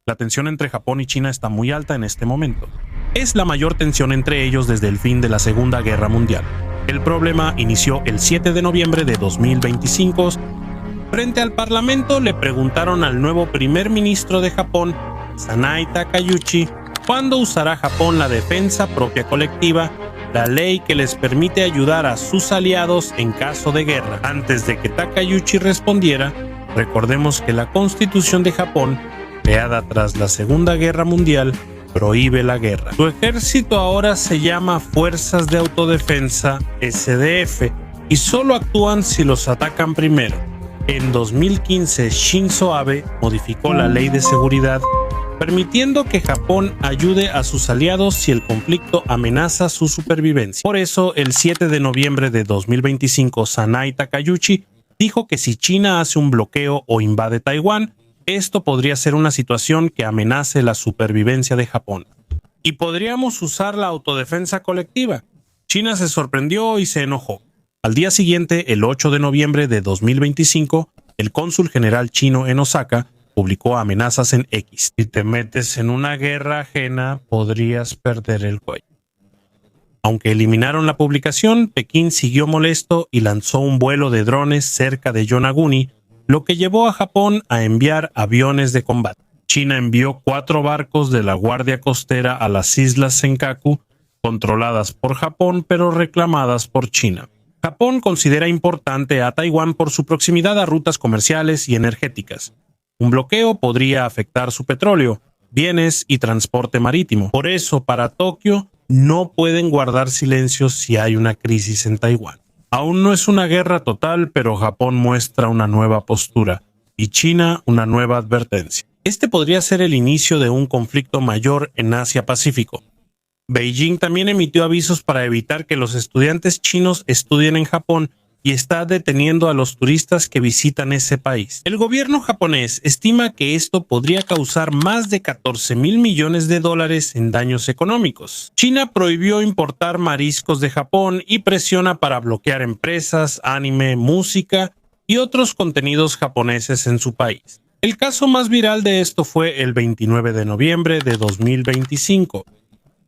La tensión entre Japón y China está muy alta en este momento. Es la mayor tensión entre ellos desde el fin de la Segunda Guerra Mundial. El problema inició el 7 de noviembre de 2025. Frente al Parlamento le preguntaron al nuevo primer ministro de Japón, Sanae Takayuchi, cuándo usará Japón la defensa propia colectiva, la ley que les permite ayudar a sus aliados en caso de guerra. Antes de que Takayuchi respondiera, recordemos que la Constitución de Japón, creada tras la Segunda Guerra Mundial, prohíbe la guerra. Su ejército ahora se llama Fuerzas de Autodefensa, SDF, y solo actúan si los atacan primero. En 2015, Shinzo Abe modificó la ley de seguridad, permitiendo que Japón ayude a sus aliados si el conflicto amenaza su supervivencia. Por eso, el 7 de noviembre de 2025, Sanae Takayuchi dijo que si China hace un bloqueo o invade Taiwán, esto podría ser una situación que amenace la supervivencia de Japón. Y podríamos usar la autodefensa colectiva. China se sorprendió y se enojó. Al día siguiente, el 8 de noviembre de 2025, el cónsul general chino en Osaka publicó amenazas en X. Si te metes en una guerra ajena, podrías perder el cuello. Aunque eliminaron la publicación, Pekín siguió molesto y lanzó un vuelo de drones cerca de Yonaguni, lo que llevó a Japón a enviar aviones de combate. China envió 4 barcos de la Guardia Costera a las Islas Senkaku, controladas por Japón pero reclamadas por China. Japón considera importante a Taiwán por su proximidad a rutas comerciales y energéticas. Un bloqueo podría afectar su petróleo, bienes y transporte marítimo. Por eso, para Tokio, no pueden guardar silencio si hay una crisis en Taiwán. Aún no es una guerra total, pero Japón muestra una nueva postura y China una nueva advertencia. Este podría ser el inicio de un conflicto mayor en Asia-Pacífico. Beijing también emitió avisos para evitar que los estudiantes chinos estudien en Japón y está deteniendo a los turistas que visitan ese país. El gobierno japonés estima que esto podría causar más de 14,000 millones de dólares en daños económicos. China prohibió importar mariscos de Japón y presiona para bloquear empresas, anime, música y otros contenidos japoneses en su país. El caso más viral de esto fue el 29 de noviembre de 2025.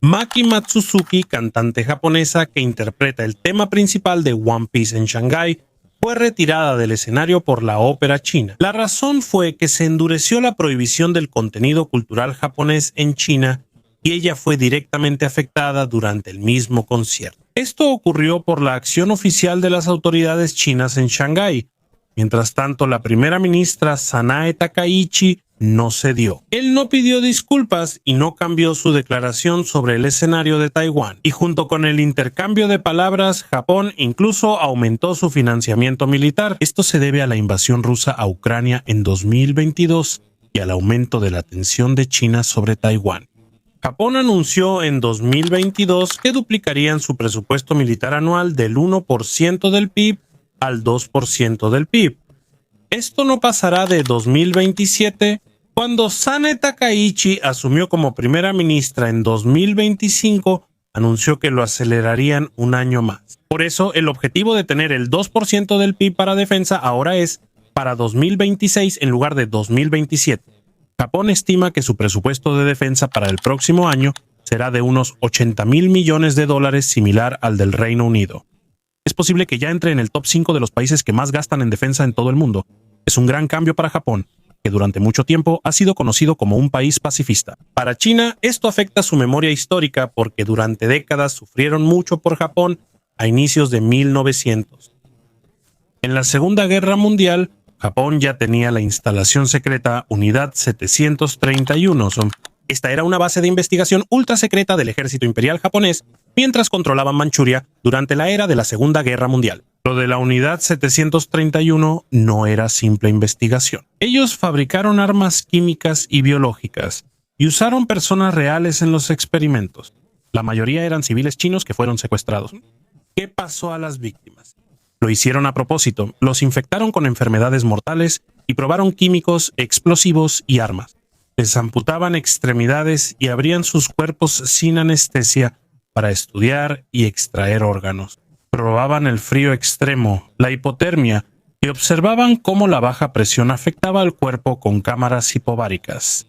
Maki Matsuzuki, cantante japonesa que interpreta el tema principal de One Piece en Shanghái, fue retirada del escenario por la ópera china. La razón fue que se endureció la prohibición del contenido cultural japonés en China y ella fue directamente afectada durante el mismo concierto. Esto ocurrió por la acción oficial de las autoridades chinas en Shanghái. Mientras tanto, la primera ministra Sanae Takaichi no cedió. Él no pidió disculpas y no cambió su declaración sobre el escenario de Taiwán. Y junto con el intercambio de palabras, Japón incluso aumentó su financiamiento militar. Esto se debe a la invasión rusa a Ucrania en 2022 y al aumento de la tensión de China sobre Taiwán. Japón anunció en 2022 que duplicarían su presupuesto militar anual del 1% del PIB al 2% del PIB. Esto no pasará de 2027. Cuando Sanae Takaichi asumió como primera ministra en 2025, anunció que lo acelerarían un año más. Por eso, el objetivo de tener el 2% del PIB para defensa ahora es para 2026 en lugar de 2027. Japón estima que su presupuesto de defensa para el próximo año será de unos 80,000 millones de dólares, similar al del Reino Unido. Es posible que ya entre en el top 5 de los países que más gastan en defensa en todo el mundo. Es un gran cambio para Japón, que durante mucho tiempo ha sido conocido como un país pacifista. Para China, esto afecta su memoria histórica porque durante décadas sufrieron mucho por Japón a inicios de 1900. En la Segunda Guerra Mundial, Japón ya tenía la instalación secreta Unidad 731. Esta era una base de investigación ultra secreta del ejército imperial japonés mientras controlaban Manchuria durante la era de la Segunda Guerra Mundial. Lo de la Unidad 731 no era simple investigación. Ellos fabricaron armas químicas y biológicas y usaron personas reales en los experimentos. La mayoría eran civiles chinos que fueron secuestrados. ¿Qué pasó a las víctimas? Lo hicieron a propósito, los infectaron con enfermedades mortales y probaron químicos, explosivos y armas. Les amputaban extremidades y abrían sus cuerpos sin anestesia para estudiar y extraer órganos. Probaban el frío extremo, la hipotermia y observaban cómo la baja presión afectaba al cuerpo con cámaras hipováricas.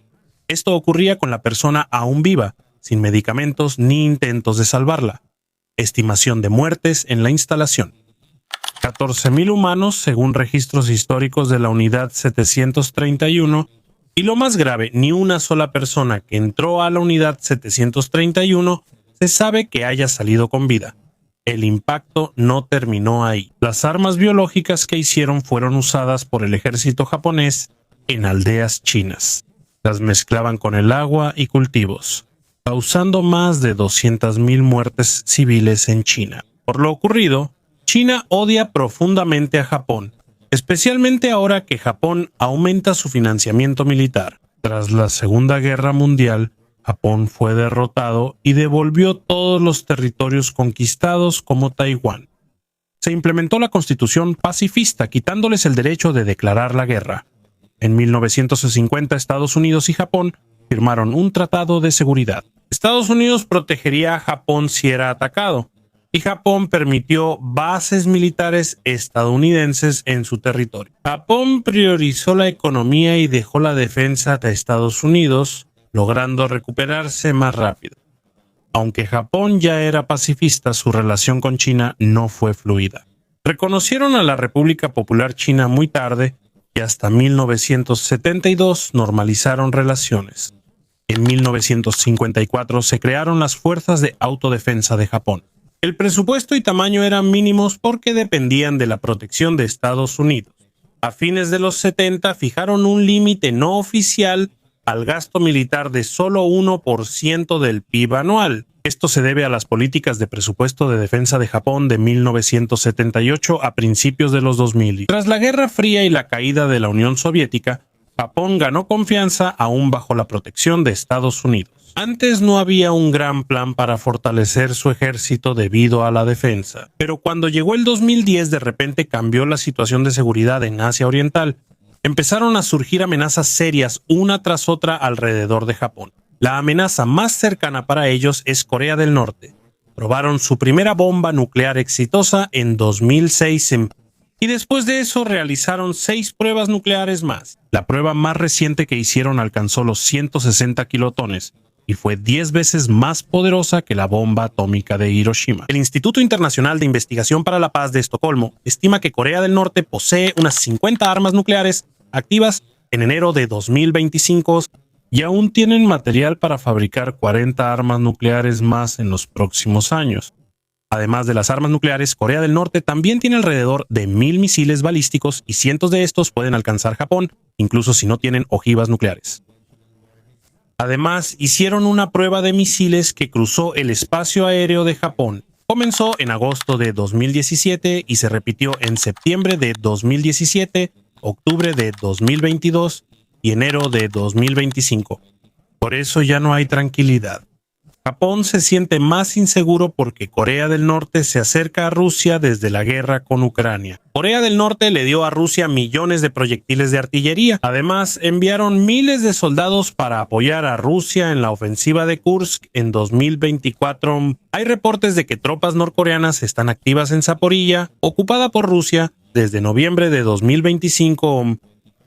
Esto ocurría con la persona aún viva, sin medicamentos ni intentos de salvarla. Estimación de muertes en la instalación: 14.000 humanos según registros históricos de la unidad 731, y lo más grave, ni una sola persona que entró a la unidad 731 se sabe que haya salido con vida. El impacto no terminó ahí. Las armas biológicas que hicieron fueron usadas por el ejército japonés en aldeas chinas. Las mezclaban con el agua y cultivos, causando más de 200.000 muertes civiles en China. Por lo ocurrido, China odia profundamente a Japón, especialmente ahora que Japón aumenta su financiamiento militar. Tras la Segunda Guerra Mundial, Japón fue derrotado y devolvió todos los territorios conquistados como Taiwán. Se implementó la Constitución pacifista, quitándoles el derecho de declarar la guerra. En 1950, Estados Unidos y Japón firmaron un tratado de seguridad. Estados Unidos protegería a Japón si era atacado, y Japón permitió bases militares estadounidenses en su territorio. Japón priorizó la economía y dejó la defensa de Estados Unidos, logrando recuperarse más rápido. Aunque Japón ya era pacifista, su relación con China no fue fluida. Reconocieron a la República Popular China muy tarde y hasta 1972 normalizaron relaciones. En 1954 se crearon las Fuerzas de Autodefensa de Japón. El presupuesto y tamaño eran mínimos porque dependían de la protección de Estados Unidos. A fines de los 70 fijaron un límite no oficial al gasto militar de solo 1% del PIB anual. Esto se debe a las políticas de presupuesto de defensa de Japón de 1978 a principios de los 2000. Tras la Guerra Fría y la caída de la Unión Soviética, Japón ganó confianza aún bajo la protección de Estados Unidos. Antes no había un gran plan para fortalecer su ejército debido a la defensa, pero cuando llegó el 2010 de repente cambió la situación de seguridad en Asia Oriental. Empezaron a surgir amenazas serias una tras otra alrededor de Japón. La amenaza más cercana para ellos es Corea del Norte. Probaron su primera bomba nuclear exitosa en 2006 y después de eso realizaron 6 pruebas nucleares más. La prueba más reciente que hicieron alcanzó los 160 kilotones y fue 10 veces más poderosa que la bomba atómica de Hiroshima. El Instituto Internacional de Investigación para la Paz de Estocolmo estima que Corea del Norte posee unas 50 armas nucleares activas en enero de 2025 y aún tienen material para fabricar 40 armas nucleares más en los próximos años. Además de las armas nucleares, Corea del Norte también tiene alrededor de 1.000 misiles balísticos y cientos de estos pueden alcanzar Japón, incluso si no tienen ojivas nucleares. Además, hicieron una prueba de misiles que cruzó el espacio aéreo de Japón. Comenzó en agosto de 2017 y se repitió en septiembre de 2017, octubre de 2022 y enero de 2025. Por eso ya no hay tranquilidad. Japón se siente más inseguro porque Corea del Norte se acerca a Rusia desde la guerra con Ucrania. Corea del Norte le dio a Rusia millones de proyectiles de artillería. Además, enviaron miles de soldados para apoyar a Rusia en la ofensiva de Kursk en 2024. Hay reportes de que tropas norcoreanas están activas en Zaporilla, ocupada por Rusia desde noviembre de 2025.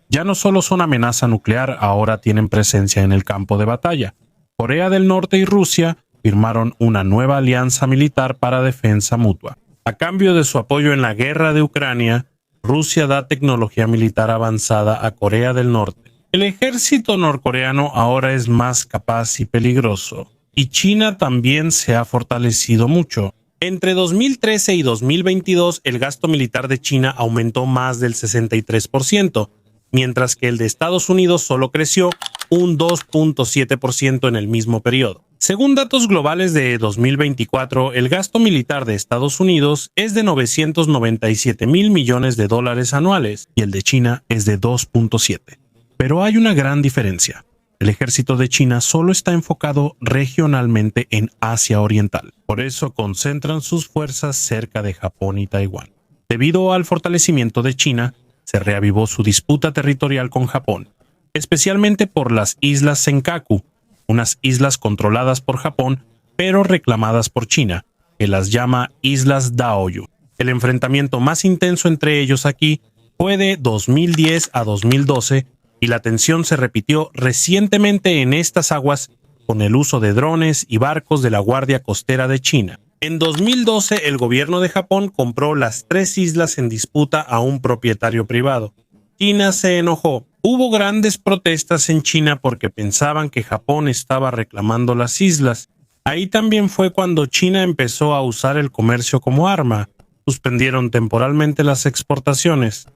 Ya no solo son amenaza nuclear, ahora tienen presencia en el campo de batalla. Corea del Norte y Rusia firmaron una nueva alianza militar para defensa mutua. A cambio de su apoyo en la guerra de Ucrania, Rusia da tecnología militar avanzada a Corea del Norte. El ejército norcoreano ahora es más capaz y peligroso, y China también se ha fortalecido mucho. Entre 2013 y 2022, el gasto militar de China aumentó más del 63%, mientras que el de Estados Unidos solo creció un 2.7% en el mismo periodo. Según datos globales de 2024, el gasto militar de Estados Unidos es de 997.000 millones de dólares anuales y el de China es de 2.7. Pero hay una gran diferencia. El ejército de China solo está enfocado regionalmente en Asia Oriental. Por eso concentran sus fuerzas cerca de Japón y Taiwán. Debido al fortalecimiento de China, se reavivó su disputa territorial con Japón, especialmente por las islas Senkaku, unas islas controladas por Japón, pero reclamadas por China, que las llama Islas Daoyu. El enfrentamiento más intenso entre ellos aquí fue de 2010 a 2012 y la tensión se repitió recientemente en estas aguas con el uso de drones y barcos de la Guardia Costera de China. En 2012, el gobierno de Japón compró las 3 islas en disputa a un propietario privado. China se enojó. Hubo grandes protestas en China porque pensaban que Japón estaba reclamando las islas. Ahí también fue cuando China empezó a usar el comercio como arma. Suspendieron temporalmente las exportaciones.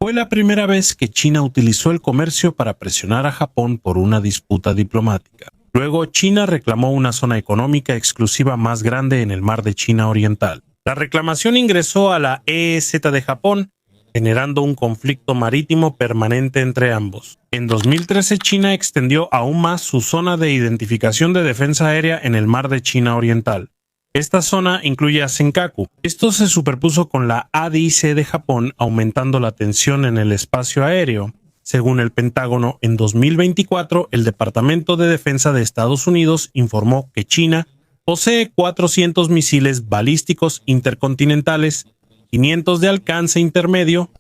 Fue la primera vez que China utilizó el comercio para presionar a Japón por una disputa diplomática. Luego, China reclamó una zona económica exclusiva más grande en el mar de China Oriental. La reclamación ingresó a la EEZ de Japón, generando un conflicto marítimo permanente entre ambos. En 2013, China extendió aún más su zona de identificación de defensa aérea en el mar de China Oriental. Esta zona incluye a Senkaku. Esto se superpuso con la ADIC de Japón, aumentando la tensión en el espacio aéreo. Según el Pentágono, en 2024, el Departamento de Defensa de Estados Unidos informó que China posee 400 misiles balísticos intercontinentales, 500 de alcance intermedio,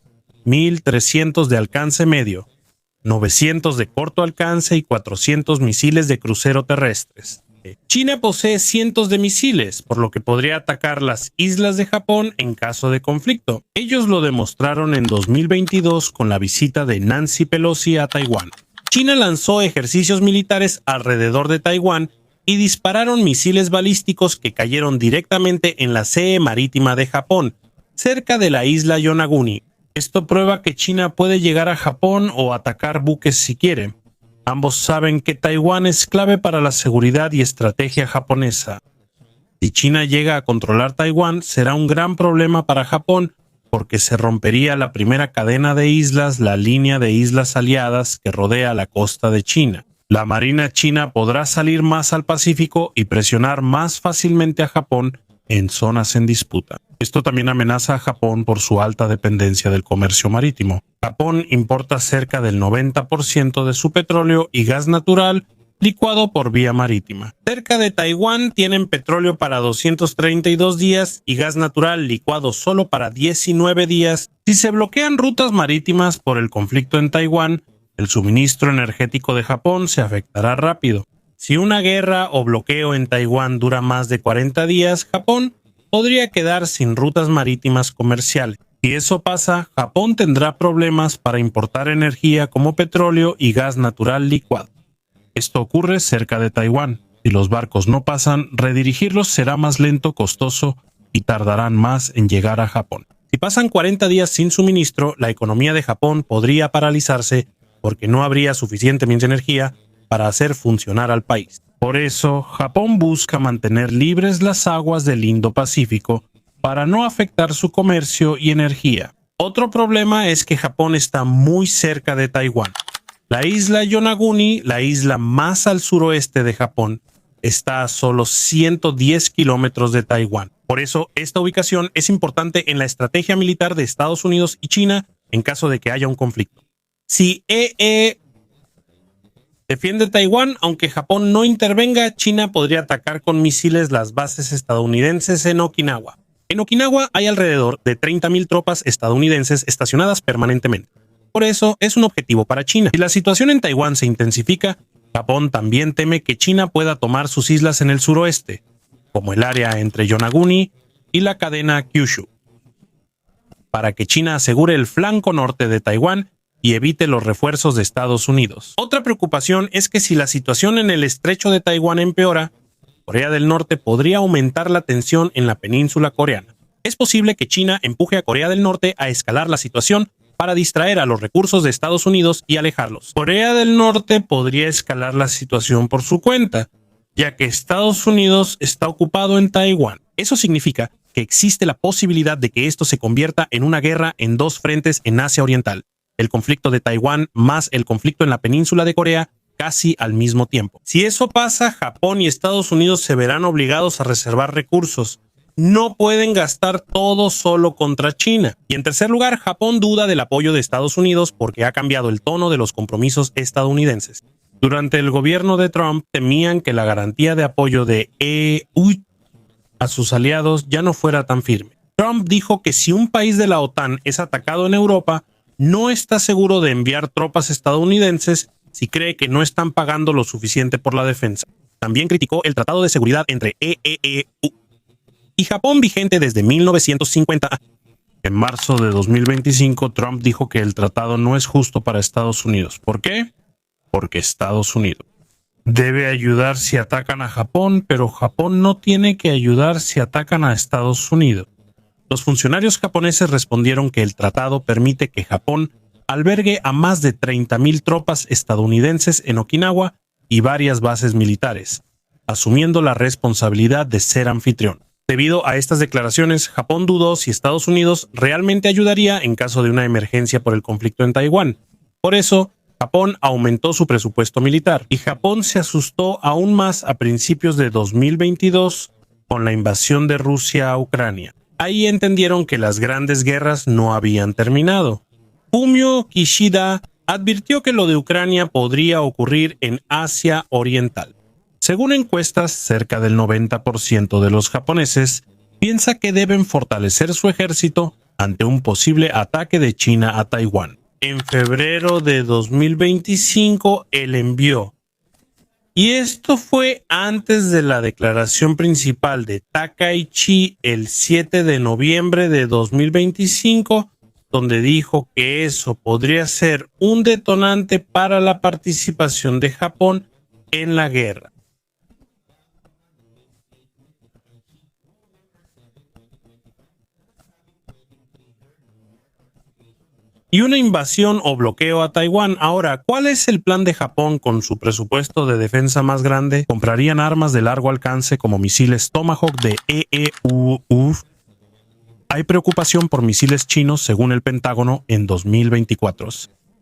1.300 de alcance medio, 900 de corto alcance y 400 misiles de crucero terrestres. China posee cientos de misiles, por lo que podría atacar las islas de Japón en caso de conflicto. Ellos lo demostraron en 2022 con la visita de Nancy Pelosi a Taiwán. China lanzó ejercicios militares alrededor de Taiwán y dispararon misiles balísticos que cayeron directamente en la sede marítima de Japón, cerca de la isla Yonaguni. Esto prueba que China puede llegar a Japón o atacar buques si quiere. Ambos saben que Taiwán es clave para la seguridad y estrategia japonesa. Si China llega a controlar Taiwán, será un gran problema para Japón porque se rompería la primera cadena de islas, la línea de islas aliadas que rodea la costa de China. La Marina china podrá salir más al Pacífico y presionar más fácilmente a Japón en zonas en disputa. Esto también amenaza a Japón por su alta dependencia del comercio marítimo. Japón importa cerca del 90% de su petróleo y gas natural licuado por vía marítima. Cerca de Taiwán tienen petróleo para 232 días y gas natural licuado solo para 19 días. Si se bloquean rutas marítimas por el conflicto en Taiwán, el suministro energético de Japón se afectará rápido. Si una guerra o bloqueo en Taiwán dura más de 40 días, Japón podría quedar sin rutas marítimas comerciales. Si eso pasa, Japón tendrá problemas para importar energía como petróleo y gas natural licuado. Esto ocurre cerca de Taiwán. Si los barcos no pasan, redirigirlos será más lento, costoso y tardarán más en llegar a Japón. Si pasan 40 días sin suministro, la economía de Japón podría paralizarse porque no habría suficientemente energía para hacer funcionar al país. Por eso, Japón busca mantener libres las aguas del Indo-Pacífico para no afectar su comercio y energía. Otro problema es que Japón está muy cerca de Taiwán. La isla Yonaguni, la isla más al suroeste de Japón, está a solo 110 kilómetros de Taiwán. Por eso, esta ubicación es importante en la estrategia militar de Estados Unidos y China en caso de que haya un conflicto. Si defiende Taiwán, aunque Japón no intervenga, China podría atacar con misiles las bases estadounidenses en Okinawa. En Okinawa hay alrededor de 30.000 tropas estadounidenses estacionadas permanentemente. Por eso es un objetivo para China. Si la situación en Taiwán se intensifica, Japón también teme que China pueda tomar sus islas en el suroeste, como el área entre Yonaguni y la cadena Kyushu, para que China asegure el flanco norte de Taiwán y evite los refuerzos de Estados Unidos. Otra preocupación es que si la situación en el estrecho de Taiwán empeora, Corea del Norte podría aumentar la tensión en la península coreana. Es posible que China empuje a Corea del Norte a escalar la situación para distraer a los recursos de Estados Unidos y alejarlos. Corea del Norte podría escalar la situación por su cuenta, ya que Estados Unidos está ocupado en Taiwán. Eso significa que existe la posibilidad de que esto se convierta en una guerra en dos frentes en Asia Oriental. El conflicto de Taiwán más el conflicto en la península de Corea casi al mismo tiempo. Si eso pasa, Japón y Estados Unidos se verán obligados a reservar recursos. No pueden gastar todo solo contra China. Y en tercer lugar, Japón duda del apoyo de Estados Unidos porque ha cambiado el tono de los compromisos estadounidenses. Durante el gobierno de Trump temían que la garantía de apoyo de EU a sus aliados ya no fuera tan firme. Trump dijo que si un país de la OTAN es atacado en Europa, no está seguro de enviar tropas estadounidenses si cree que no están pagando lo suficiente por la defensa. También criticó el Tratado de Seguridad entre EEU y Japón vigente desde 1950. En marzo de 2025, Trump dijo que el tratado no es justo para Estados Unidos. ¿Por qué? Porque Estados Unidos debe ayudar si atacan a Japón, pero Japón no tiene que ayudar si atacan a Estados Unidos. Los funcionarios japoneses respondieron que el tratado permite que Japón albergue a más de 30,000 tropas estadounidenses en Okinawa y varias bases militares, asumiendo la responsabilidad de ser anfitrión. Debido a estas declaraciones, Japón dudó si Estados Unidos realmente ayudaría en caso de una emergencia por el conflicto en Taiwán. Por eso, Japón aumentó su presupuesto militar y Japón se asustó aún más a principios de 2022 con la invasión de Rusia a Ucrania. Ahí entendieron que las grandes guerras no habían terminado. Fumio Kishida advirtió que lo de Ucrania podría ocurrir en Asia Oriental. Según encuestas, cerca del 90% de los japoneses piensa que deben fortalecer su ejército ante un posible ataque de China a Taiwán. En febrero de 2025, él envió. Y esto fue antes de la declaración principal de Takaichi el 7 de noviembre de 2025, donde dijo que eso podría ser un detonante para la participación de Japón en la guerra. Y una invasión o bloqueo a Taiwán. Ahora, ¿cuál es el plan de Japón con su presupuesto de defensa más grande? ¿Comprarían armas de largo alcance como misiles Tomahawk de EEU? Hay preocupación por misiles chinos según el Pentágono en 2024.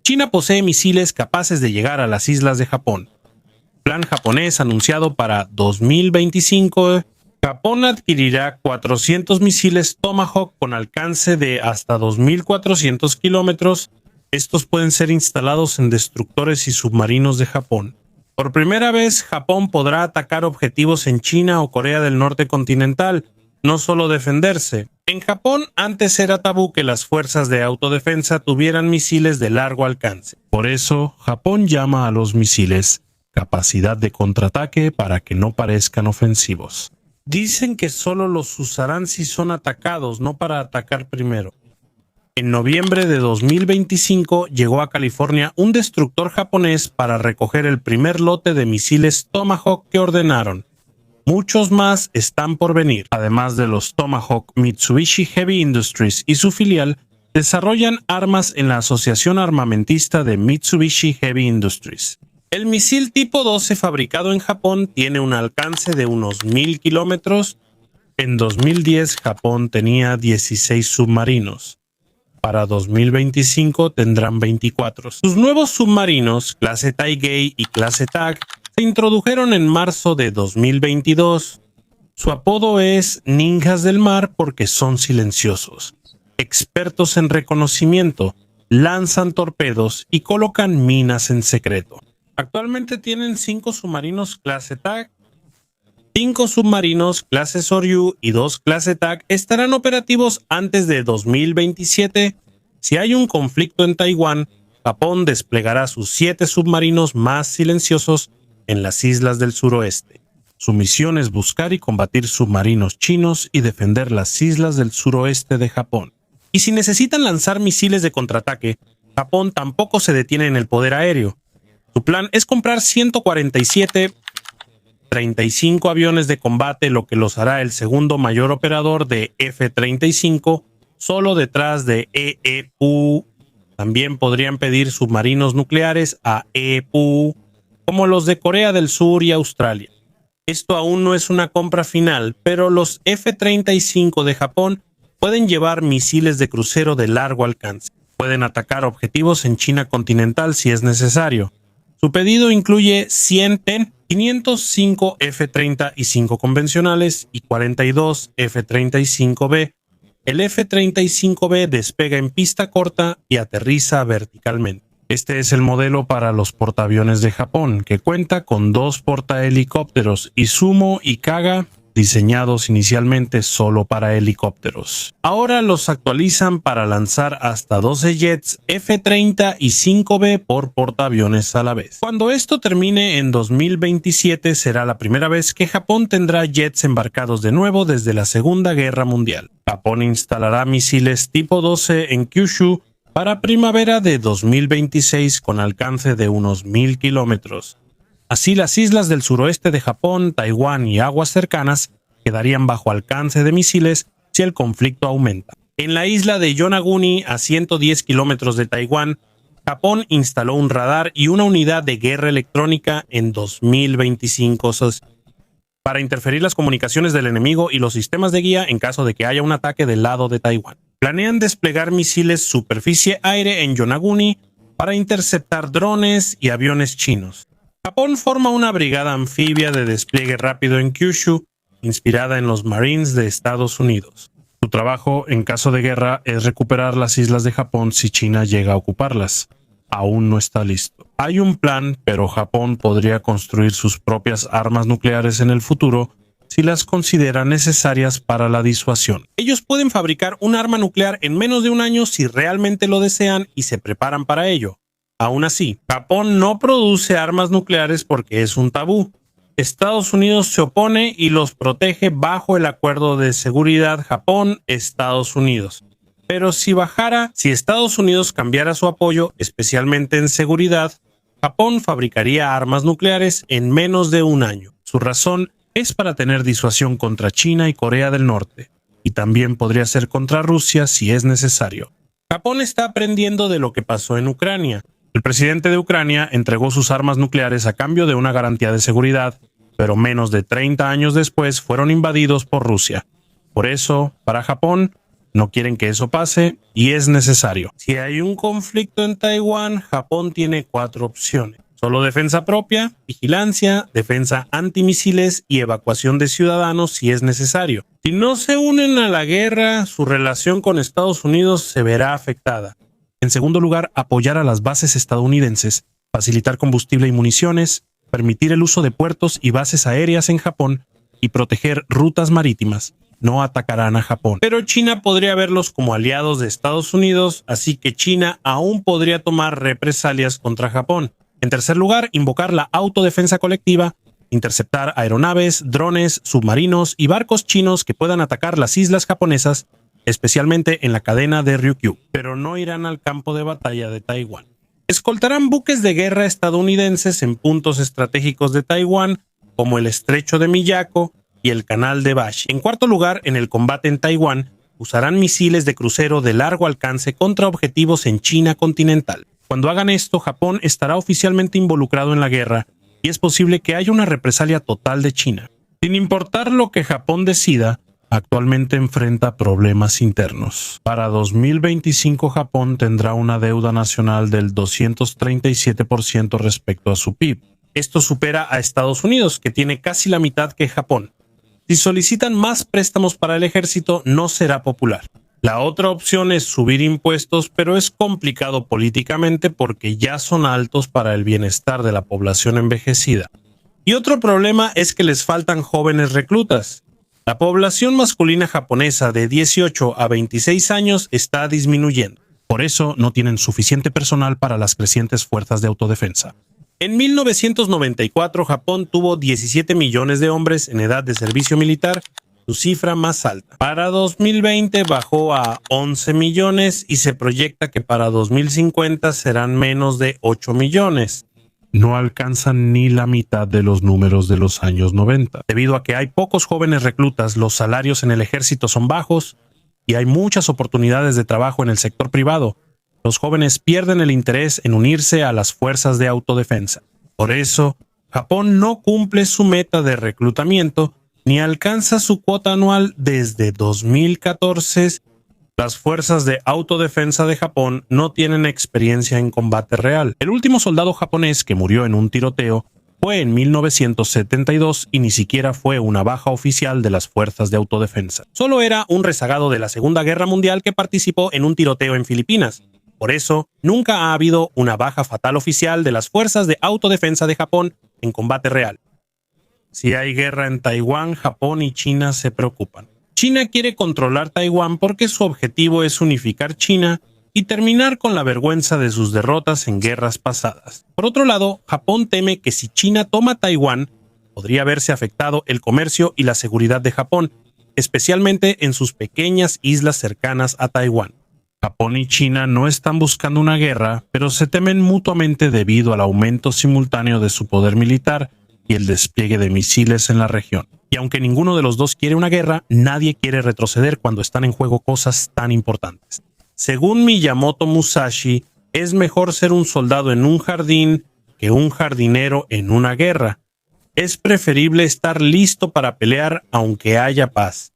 China posee misiles capaces de llegar a las islas de Japón. Plan japonés anunciado para 2025. Japón adquirirá 400 misiles Tomahawk con alcance de hasta 2.400 kilómetros. Estos pueden ser instalados en destructores y submarinos de Japón. Por primera vez, Japón podrá atacar objetivos en China o Corea del Norte continental, no solo defenderse. En Japón, antes era tabú que las fuerzas de autodefensa tuvieran misiles de largo alcance. Por eso, Japón llama a los misiles capacidad de contraataque para que no parezcan ofensivos. Dicen que solo los usarán si son atacados, no para atacar primero. En noviembre de 2025 llegó a California un destructor japonés para recoger el primer lote de misiles Tomahawk que ordenaron. Muchos más están por venir. Además de los Tomahawk, Mitsubishi Heavy Industries y su filial desarrollan armas en la Asociación Armamentista de Mitsubishi Heavy Industries. El misil tipo 12 fabricado en Japón tiene un alcance de unos 1,000 kilómetros. En 2010, Japón tenía 16 submarinos. Para 2025 tendrán 24. Sus nuevos submarinos, clase Taigei y clase TAG, se introdujeron en marzo de 2022. Su apodo es Ninjas del Mar porque son silenciosos, expertos en reconocimiento, lanzan torpedos y colocan minas en secreto. Actualmente tienen 5 submarinos clase TAG, 5 submarinos clase Soryu y 2 clase TAG estarán operativos antes de 2027. Si hay un conflicto en Taiwán, Japón desplegará sus 7 submarinos más silenciosos en las islas del suroeste. Su misión es buscar y combatir submarinos chinos y defender las islas del suroeste de Japón. Y si necesitan lanzar misiles de contraataque, Japón tampoco se detiene en el poder aéreo. Su plan es comprar 147 35 aviones de combate, lo que los hará el segundo mayor operador de F-35, solo detrás de EEU. También podrían pedir submarinos nucleares a EEU, como los de Corea del Sur y Australia. Esto aún no es una compra final, pero los F-35 de Japón pueden llevar misiles de crucero de largo alcance. Pueden atacar objetivos en China continental si es necesario. Su pedido incluye 100 TEN, 505 F-35 convencionales y 42 F-35B. El F-35B despega en pista corta y aterriza verticalmente. Este es el modelo para los portaaviones de Japón, que cuenta con 2 portahelicópteros Izumo y Kaga diseñados inicialmente solo para helicópteros. Ahora los actualizan para lanzar hasta 12 jets F-30 y 5B por portaaviones a la vez. Cuando esto termine en 2027 será la primera vez que Japón tendrá jets embarcados de nuevo desde la Segunda Guerra Mundial. Japón instalará misiles tipo 12 en Kyushu para primavera de 2026 con alcance de unos 1000 kilómetros. Así, las islas del suroeste de Japón, Taiwán y aguas cercanas quedarían bajo alcance de misiles si el conflicto aumenta. En la isla de Yonaguni, a 110 kilómetros de Taiwán, Japón instaló un radar y una unidad de guerra electrónica en 2025 para interferir las comunicaciones del enemigo y los sistemas de guía en caso de que haya un ataque del lado de Taiwán. Planean desplegar misiles superficie-aire en Yonaguni para interceptar drones y aviones chinos. Japón forma una brigada anfibia de despliegue rápido en Kyushu, inspirada en los Marines de Estados Unidos. Su trabajo en caso de guerra es recuperar las islas de Japón si China llega a ocuparlas. Aún no está listo. Hay un plan, pero Japón podría construir sus propias armas nucleares en el futuro si las considera necesarias para la disuasión. Ellos pueden fabricar un arma nuclear en menos de un año si realmente lo desean y se preparan para ello. Aún así, Japón no produce armas nucleares porque es un tabú. Estados Unidos se opone y los protege bajo el Acuerdo de Seguridad Japón-Estados Unidos. Pero si Estados Unidos cambiara su apoyo, especialmente en seguridad, Japón fabricaría armas nucleares en menos de un año. Su razón es para tener disuasión contra China y Corea del Norte, y también podría ser contra Rusia si es necesario. Japón está aprendiendo de lo que pasó en Ucrania. El presidente de Ucrania entregó sus armas nucleares a cambio de una garantía de seguridad, pero menos de 30 años después fueron invadidos por Rusia. Por eso, para Japón, no quieren que eso pase y es necesario. Si hay un conflicto en Taiwán, Japón tiene 4 opciones. Solo defensa propia, vigilancia, defensa antimisiles y evacuación de ciudadanos si es necesario. Si no se unen a la guerra, su relación con Estados Unidos se verá afectada. En segundo lugar, apoyar a las bases estadounidenses, facilitar combustible y municiones, permitir el uso de puertos y bases aéreas en Japón y proteger rutas marítimas. No atacarán a Japón. Pero China podría verlos como aliados de Estados Unidos, así que China aún podría tomar represalias contra Japón. En tercer lugar, invocar la autodefensa colectiva, interceptar aeronaves, drones, submarinos y barcos chinos que puedan atacar las islas japonesas, especialmente en la cadena de Ryukyu, pero no irán al campo de batalla de Taiwán. Escoltarán buques de guerra estadounidenses en puntos estratégicos de Taiwán, como el estrecho de Miyako y el canal de Bashi. En cuarto lugar, en el combate en Taiwán, usarán misiles de crucero de largo alcance contra objetivos en China continental. Cuando hagan esto, Japón estará oficialmente involucrado en la guerra y es posible que haya una represalia total de China. Sin importar lo que Japón decida, actualmente enfrenta problemas internos. Para 2025, Japón tendrá una deuda nacional del 237% respecto a su PIB. Esto supera a Estados Unidos, que tiene casi la mitad que Japón. Si solicitan más préstamos para el ejército, no será popular. La otra opción es subir impuestos, pero es complicado políticamente porque ya son altos para el bienestar de la población envejecida. Y otro problema es que les faltan jóvenes reclutas. La población masculina japonesa de 18 a 26 años está disminuyendo. Por eso no tienen suficiente personal para las crecientes fuerzas de autodefensa. En 1994, Japón tuvo 17 millones de hombres en edad de servicio militar, su cifra más alta. Para 2020 bajó a 11 millones y se proyecta que para 2050 serán menos de 8 millones. No alcanzan ni la mitad de los números de los años 90. Debido a que hay pocos jóvenes reclutas, los salarios en el ejército son bajos y hay muchas oportunidades de trabajo en el sector privado. Los jóvenes pierden el interés en unirse a las fuerzas de autodefensa. Por eso, Japón no cumple su meta de reclutamiento ni alcanza su cuota anual desde 2014. Las fuerzas de autodefensa de Japón no tienen experiencia en combate real. El último soldado japonés que murió en un tiroteo fue en 1972 y ni siquiera fue una baja oficial de las fuerzas de autodefensa. Solo era un rezagado de la Segunda Guerra Mundial que participó en un tiroteo en Filipinas. Por eso, nunca ha habido una baja fatal oficial de las fuerzas de autodefensa de Japón en combate real. Si hay guerra en Taiwán, Japón y China se preocupan. China quiere controlar Taiwán porque su objetivo es unificar China y terminar con la vergüenza de sus derrotas en guerras pasadas. Por otro lado, Japón teme que si China toma Taiwán, podría verse afectado el comercio y la seguridad de Japón, especialmente en sus pequeñas islas cercanas a Taiwán. Japón y China no están buscando una guerra, pero se temen mutuamente debido al aumento simultáneo de su poder militar y el despliegue de misiles en la región. Y aunque ninguno de los dos quiere una guerra, nadie quiere retroceder cuando están en juego cosas tan importantes. Según Miyamoto Musashi, es mejor ser un soldado en un jardín que un jardinero en una guerra. Es preferible estar listo para pelear aunque haya paz.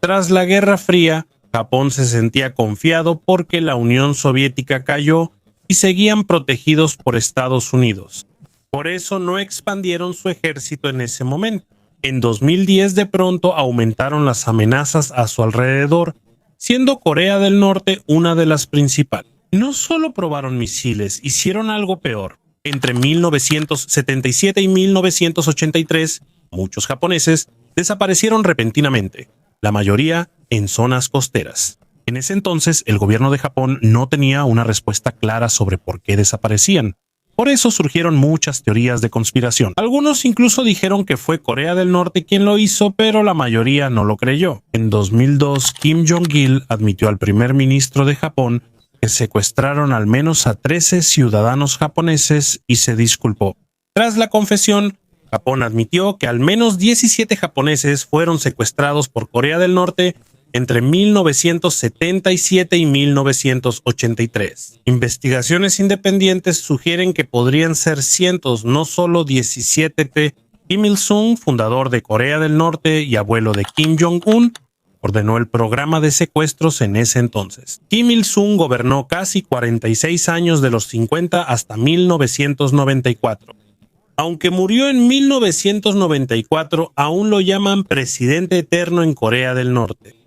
Tras la Guerra Fría, Japón se sentía confiado porque la Unión Soviética cayó y seguían protegidos por Estados Unidos. Por eso no expandieron su ejército en ese momento. En 2010 de pronto aumentaron las amenazas a su alrededor, siendo Corea del Norte una de las principales. No solo probaron misiles, hicieron algo peor. Entre 1977 y 1983, muchos japoneses desaparecieron repentinamente, la mayoría en zonas costeras. En ese entonces, el gobierno de Japón no tenía una respuesta clara sobre por qué desaparecían. Por eso surgieron muchas teorías de conspiración. Algunos incluso dijeron que fue Corea del Norte quien lo hizo, pero la mayoría no lo creyó. En 2002, Kim Jong-il admitió al primer ministro de Japón que secuestraron al menos a 13 ciudadanos japoneses y se disculpó. Tras la confesión, Japón admitió que al menos 17 japoneses fueron secuestrados por Corea del Norte entre 1977 y 1983. Investigaciones independientes sugieren que podrían ser cientos, no solo 17. Kim Il-sung, fundador de Corea del Norte y abuelo de Kim Jong-un, ordenó el programa de secuestros en ese entonces. Kim Il-sung gobernó casi 46 años de los 50 hasta 1994. Aunque murió en 1994, aún lo llaman presidente eterno en Corea del Norte.